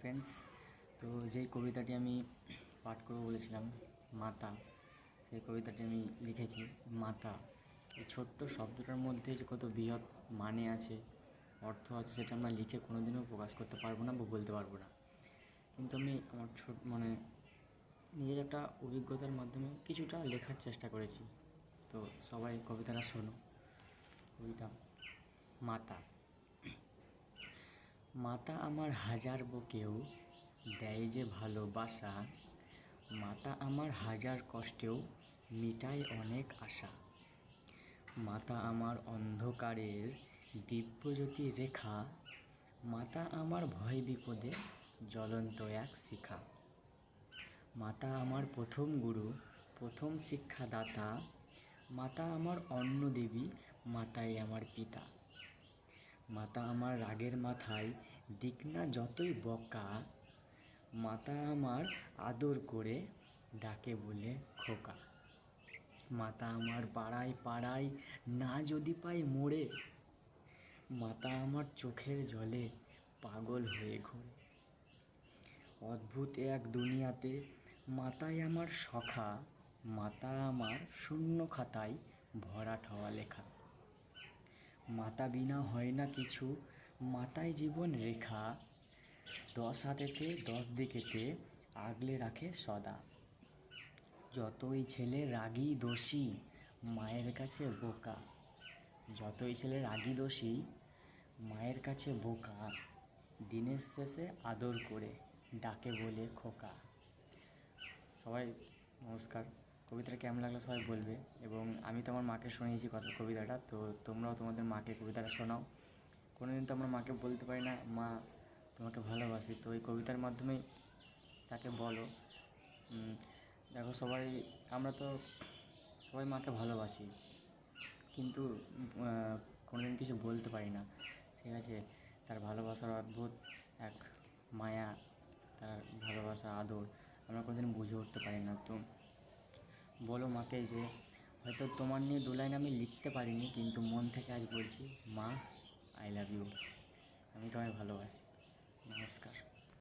Friends, তো যেই কবিতাটি আমি পাঠ করবো বলেছিলাম মাতা, সেই কবিতাটি আমি লিখেছি। মাতা এই ছোট্ট শব্দটার মধ্যে যে কত বৃহৎ মানে আছে, অর্থ আছে, সেটা আমরা লিখে কোনো দিনও প্রকাশ করতে পারবো না বা বলতে পারবো না। কিন্তু আমি আমার নিজের একটা অভিজ্ঞতার মাধ্যমে কিছুটা লেখার চেষ্টা করেছি। তো সবাই কবিতাটা শোনো। কবিতা মাতা। মাতা আমার হাজার বুকেও দেয় যে ভালোবাসা, মাতা আমার হাজার কষ্টেও মিটায় অনেক আশা। মাতা আমার অন্ধকারের দিব্যজ্যোতি রেখা, মাতা আমার ভয় বিপদে জ্বলন্ত এক শিখা। মাতা আমার প্রথম গুরু, প্রথম শিক্ষাদাতা, মাতা আমার অন্ন দেবী, মাতাই আমার পিতা। মাতা আমার রাগের মাথায় দিক না যতই বকা, মাতা আমার আদর করে ডাকে বলে খোকা। মাতা আমার পাড়ায় পাড়ায় না যদি পাই মোড়ে, মাতা আমার চোখের জলে পাগল হয়ে ঘোরে। অদ্ভুত এক দুনিয়াতে মাতাই আমার সখা, মাতা আমার শূন্য খাতায় ভরাট হওয়া লেখা। মাতা বিনা হয় না কিছু, মাতাই জীবন রেখা, 10 হাতেতে 10 দিকেতে আগলে রাখে সদা। যতই ছেলে রাগী দোষী মায়ের কাছে বোকা, যতই ছেলে রাগী দোষী মায়ের কাছে বোকা, দিনের শেষে আদর করে ডাকে বলে খোকা। সবাই নমস্কার। কবিতাটা কেমন লাগলো সবাই বলবে। এবং আমি তো আমার মাকে শুনিয়েছি কবিতাটা, তো তোমরাও তোমাদের মাকে কবিতাটা শোনাও। কোনো দিন তো আমরা মাকে বলতে পারি না মা তোমাকে ভালোবাসি, তো এই কবিতার মাধ্যমেই তাকে বলো। দেখো আমরা তো সবাই মাকে ভালোবাসি, কিন্তু কোনো দিন কিছু বলতে পারি না, ঠিক আছে। তার ভালোবাসার অদ্ভুত এক মায়া, তার ভালোবাসা আদর আমরা কোনোদিন বুঝে উঠতে পারি না। তো বলো মাকে যে হয়তো তোমার নিয়ে 2 লাইন আমি লিখতে পারিনি, কিন্তু মন থেকে আজ বলছি মা, আই লাভ ইউ, আমি তোমায় ভালোবাসি। নমস্কার।